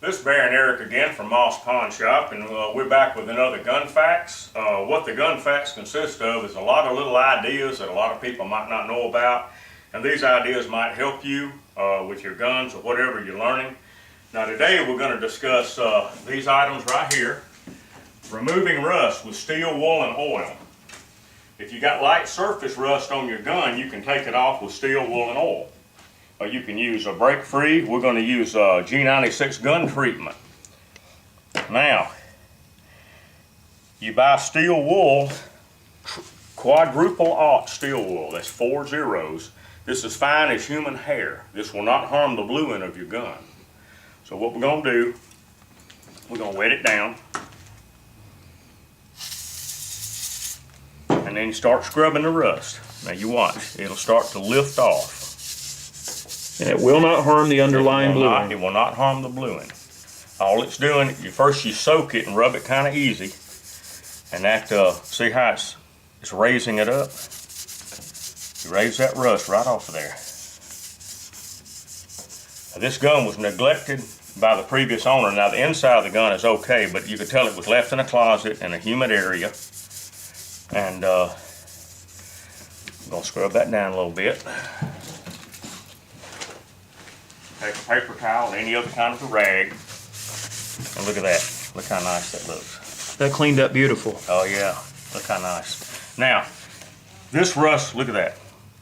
This is Barry and Eric again from Moss Pawn Shop, and we're back with another gun facts. What the gun facts consist of is a lot of little ideas that a lot of people might not know about, and these ideas might help you with your guns or whatever you're learning. Now today we're going to discuss these items right here. Removing rust with steel, wool, and oil. If you got light surface rust on your gun, you can take it off with steel, wool, and oil. Or you can use a break-free. We're going to use G96 gun treatment. Now, you buy steel wool, quadruple aught steel wool. That's 4 zeros. This is fine as human hair. This will not harm the bluing of your gun. So what we're going to do, we're going to wet it down. And then you start scrubbing the rust. Now you watch, it'll start to lift off. And it will not harm the underlying bluing. It will not harm the bluing. All it's doing, first you soak it and rub it kind of easy. And that, see how it's raising it up? You raise that rust right off of there. Now, this gun was neglected by the previous owner. Now the inside of the gun is okay, but you could tell it was left in a closet in a humid area. And I'm gonna scrub that down a little bit. Take a paper towel, any other kind of a rag, and look at that. Look how nice that looks. That cleaned up beautiful. Oh yeah, look how nice. Now, this rust, look at that.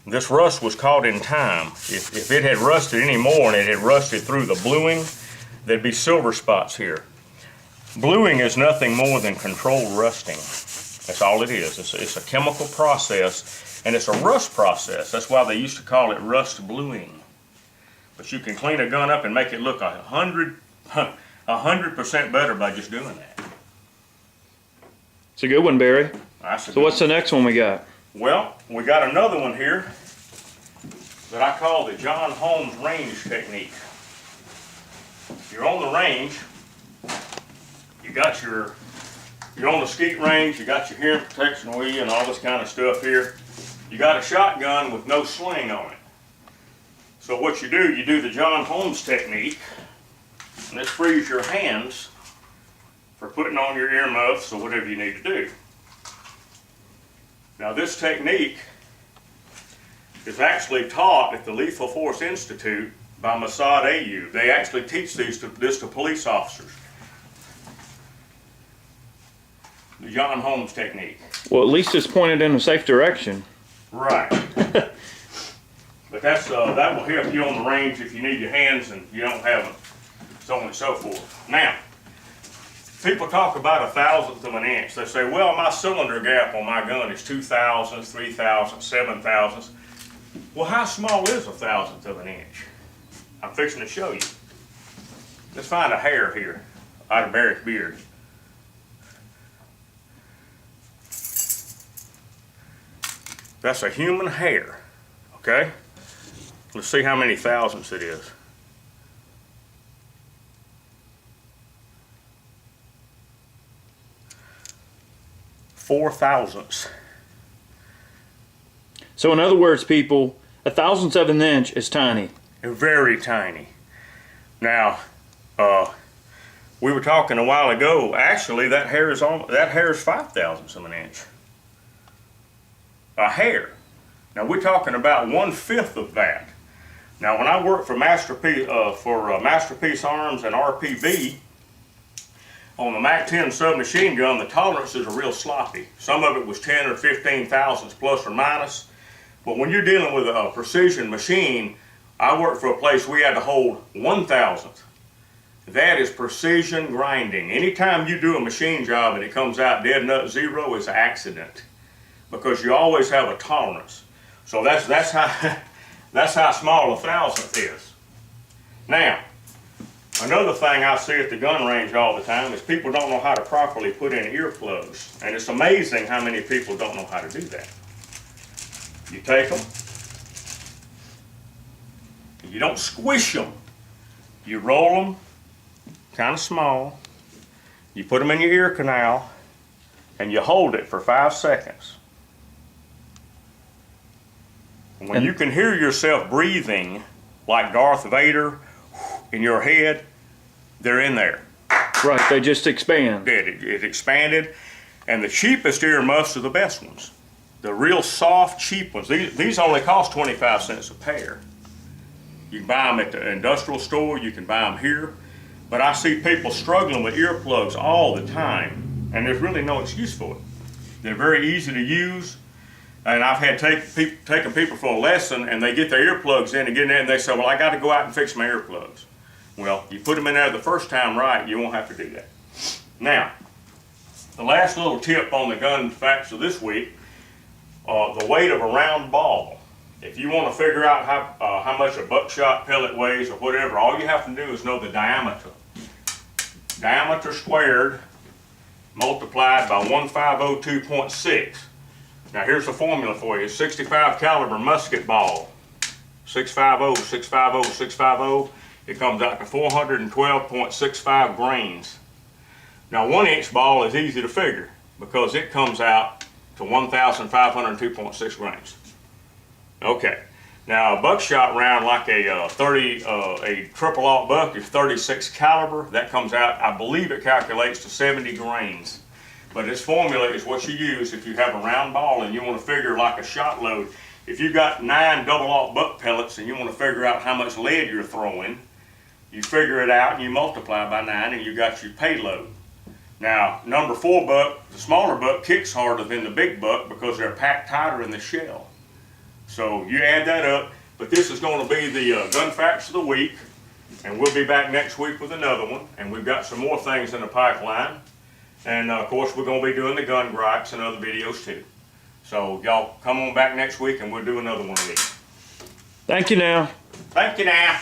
This rust was caught in time. If it had rusted any more and it had rusted through the bluing, there'd be silver spots here. Bluing is nothing more than controlled rusting. That's all it is. It's a chemical process, and it's a rust process. That's why they used to call it rust bluing. But you can clean a gun up and make it look 100% better by just doing that. It's a good one, Barry. So what's the next one we got? Well, we got another one here that I call the John Holmes range technique. You're on the range, you're on the skeet range, you got your hearing protection wheel and all this kind of stuff here. You got a shotgun with no sling on it. So what you do the John Holmes technique, and this frees your hands for putting on your earmuffs or whatever you need to do. Now this technique is actually taught at the Lethal Force Institute by Mossad AU. They actually teach this to police officers. The John Holmes technique. Well, at least it's pointed in a safe direction. Right. But that will help you on the range if you need your hands and you don't have them, so on and so forth. Now, people talk about 1/1000th of an inch. They say, well, my cylinder gap on my gun is 2 thousandths, 3 thousandths, 7 thousandths. Well, how small is 1/1000th of an inch? I'm fixing to show you. Let's find a hair here out of Barry's beard. That's a human hair, okay? Let's see how many thousandths it is. 4 thousandths. So in other words, people, 1/1000th of an inch is tiny. Very tiny. Now, we were talking a while ago. Actually, that hair is 5 thousandths of an inch. A hair. Now we're talking about 1/5 of that. Now when I worked for Masterpiece Arms and RPV on the MAC-10 submachine gun, the tolerances are real sloppy. Some of it was 10 or 15 thousandths plus or minus. But when you're dealing with a precision machine, I worked for a place we had to hold 1/1000th. That is precision grinding. Anytime you do a machine job and it comes out dead nut zero, it's an accident, because you always have a tolerance. So that's how small 1/1000th is. Now, another thing I see at the gun range all the time is people don't know how to properly put in earplugs, and it's amazing how many people don't know how to do that. You take them, you don't squish them, you roll them kind of small, you put them in your ear canal, and you hold it for 5 seconds. When you can hear yourself breathing like Darth Vader in your head, they're in there. Right, they just expand. It expanded, and the cheapest earmuffs are the best ones. The real soft, cheap ones. These only cost 25 cents a pair. You can buy them at the industrial store, you can buy them here, but I see people struggling with earplugs all the time, and there's really no excuse for it. They're very easy to use, and I've had taken people for a lesson, and they get their earplugs in and get in there, and they say, well, I got to go out and fix my earplugs. Well, you put them in there the first time right, you won't have to do that. Now, the last little tip on the gun facts of this week, the weight of a round ball. If you want to figure out how much a buckshot pellet weighs or whatever, all you have to do is know the diameter. Diameter squared multiplied by 1502.6. Now here's the formula for you. 65 caliber musket ball, 650, 650, 650. It comes out to 412.65 grains. Now 1-inch ball is easy to figure because it comes out to 1,502.6 grains. Okay, now a buckshot round like a triple aught buck is 36 caliber. That comes out, I believe it calculates to 70 grains. But this formula is what you use if you have a round ball and you want to figure like a shot load. If you've got 9 double aught buck pellets and you want to figure out how much lead you're throwing, you figure it out and you multiply by 9 and you got your payload. Now, number 4 buck, the smaller buck kicks harder than the big buck because they're packed tighter in the shell. So you add that up, but this is going to be the gun facts of the week, and we'll be back next week with another one, and we've got some more things in the pipeline, and of course we're going to be doing the gun gripes and other videos too. So y'all come on back next week and we'll do another one of these. Thank you now. Thank you now.